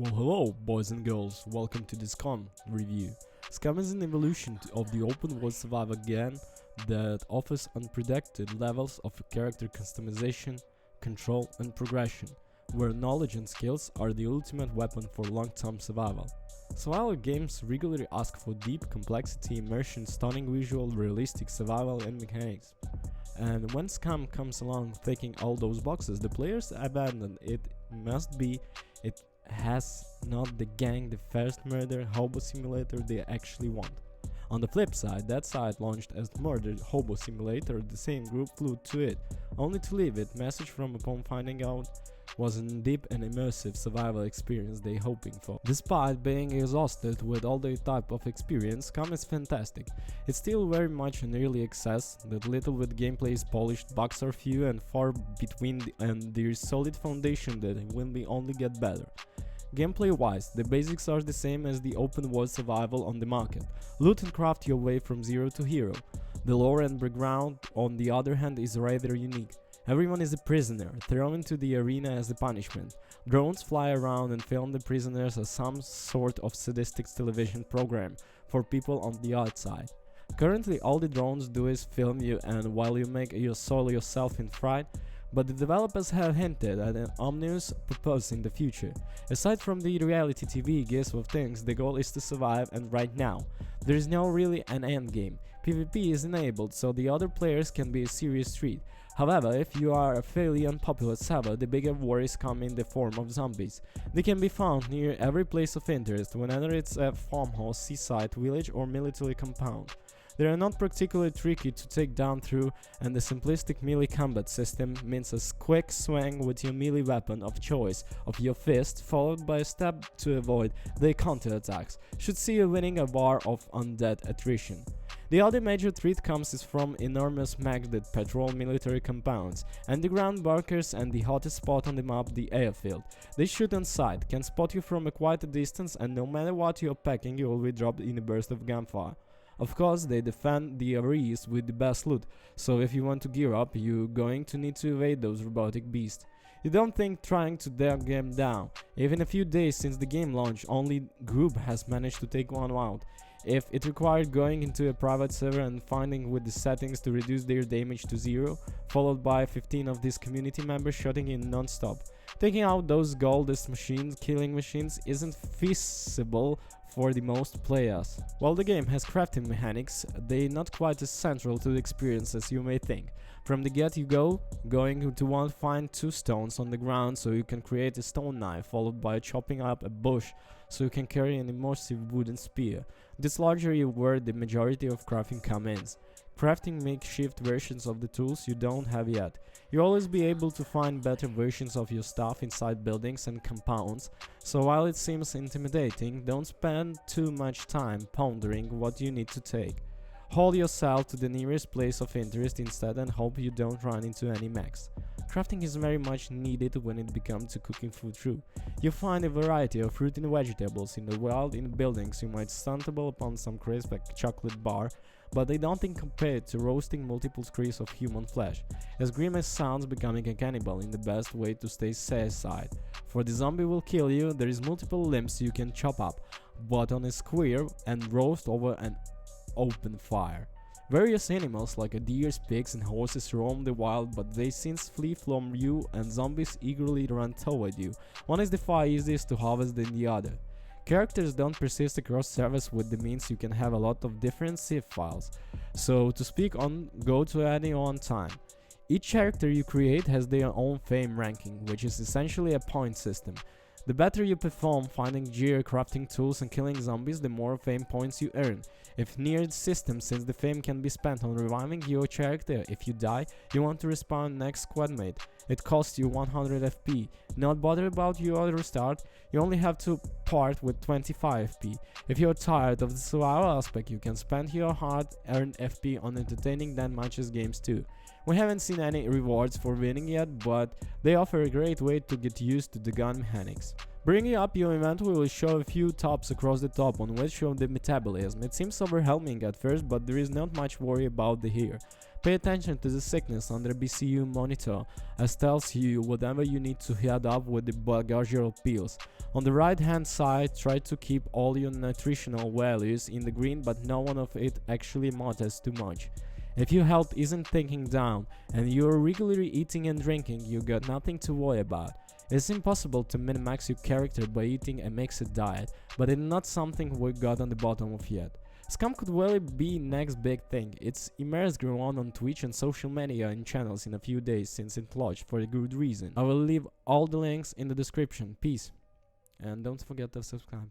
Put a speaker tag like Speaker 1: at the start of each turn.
Speaker 1: Well, hello, boys and girls, welcome to the Scum review. Scum is an evolution of the open world survival game that offers unprecedented levels of character customization, control, and progression, where knowledge and skills are the ultimate weapon for long-term survival. Survival games regularly ask for deep complexity, immersion, stunning visual, realistic survival, and mechanics. And when Scum comes along ticking all those boxes, the players abandon it. It has not the gang, the first murder hobo simulator they actually want. On the flip side, that side launched as Murder Hobo Simulator, the same group flew to it, only to leave it. Message from upon finding out wasn't a deep and immersive survival experience they hoping for. Despite being exhausted with all the type of experience, Scum is fantastic. It's still very much in early access, that little with gameplay is polished, bugs are few and far between and there's solid foundation that will be only get better. Gameplay wise, the basics are the same as the open world survival on the market. Loot and craft your way from zero to hero. The lore and background, on the other hand, is rather unique. Everyone is a prisoner, thrown into the arena as a punishment. Drones fly around and film the prisoners as some sort of sadistic television program for people on the outside. Currently, all the drones do is film you, and while you make your soul yourself in fright, but the developers have hinted at an ominous purpose in the future. Aside from the reality TV guess of things, the goal is to survive, and right now, there is no really an end game. PvP is enabled so the other players can be a serious threat. However, if you are a fairly unpopular server, the bigger worries come in the form of zombies. They can be found near every place of interest, whenever it's a farmhouse, seaside, village or military compound. They are not particularly tricky to take down through, and the simplistic melee combat system means a quick swing with your melee weapon of choice of your fist, followed by a stab to avoid their counterattacks, should see you winning a war of undead attrition. The other major threat comes from enormous mechs that patrol military compounds, underground bunkers, and the hottest spot on the map, the airfield. They shoot on sight, can spot you from quite a distance, and no matter what you're packing, you will be dropped in a burst of gunfire. Of course, they defend the areas with the best loot, so if you want to gear up, you're going to need to evade those robotic beasts. You don't think trying to damn them down. Even a few days since the game launch, only group has managed to take one out. If it required going into a private server and finding with the settings to reduce their damage to 0, followed by 15 of these community members shooting in non-stop. Taking out those goldest machines, killing machines, isn't feasible for the most players. While the game has crafting mechanics, they're not quite as central to the experience as you may think. From the get-you-go, going to want to find 2 stones on the ground so you can create a stone knife, followed by chopping up a bush so you can carry an immersive wooden spear. This largely where the majority of crafting comes in. Crafting makeshift versions of the tools you don't have yet. You'll always be able to find better versions of your stuff inside buildings and compounds, so while it seems intimidating, don't spend too much time pondering what you need to take. Haul yourself to the nearest place of interest instead and hope you don't run into any mechs. Crafting is very much needed when it becomes to cooking food too. You find a variety of fruit and vegetables in the wild. In buildings you might stumble upon some crisp like chocolate bar, but they don't think compared to roasting multiple screens of human flesh. As grim as sounds, becoming a cannibal in the best way to stay satisfied. For the zombie will kill you, there is multiple limbs you can chop up, but on a square and roast over an open fire. Various animals like deer, pigs and horses roam the wild, but they since flee from you and zombies eagerly run toward you. One is the far easiest to harvest than the other. Characters don't persist across servers, with the means you can have a lot of different save files, so to speak on go to any one time. Each character you create has their own fame ranking, which is essentially a point system. The better you perform finding gear, crafting tools and killing zombies, the more fame points you earn. If near the system, since the fame can be spent on reviving your character. If you die, you want to respawn next squadmate. It costs you 100 FP. Not bother about your restart, you only have to part with 25 FP. If you're tired of the survival aspect, you can spend your hard-earned FP on entertaining then matches games too. We haven't seen any rewards for winning yet, but they offer a great way to get used to the gun mechanics. Bringing up your inventory will show a few tabs across the top on which show the metabolism. It seems overwhelming at first, but there is not much worry about here. Pay attention to the sickness on the BCU monitor, as tells you whatever you need to head up with the behavioral pills. On the right hand side, try to keep all your nutritional values in the green, but no one of it actually matters too much. If your health isn't taken down and you're regularly eating and drinking, you got nothing to worry about. It's impossible to min-max your character by eating a mixed diet, but it's not something we got on the bottom of yet. Scum could really be next big thing. Its immerse grew on Twitch and social media and channels in a few days since it launched for a good reason. I will leave all the links in the description. Peace. And don't forget to subscribe.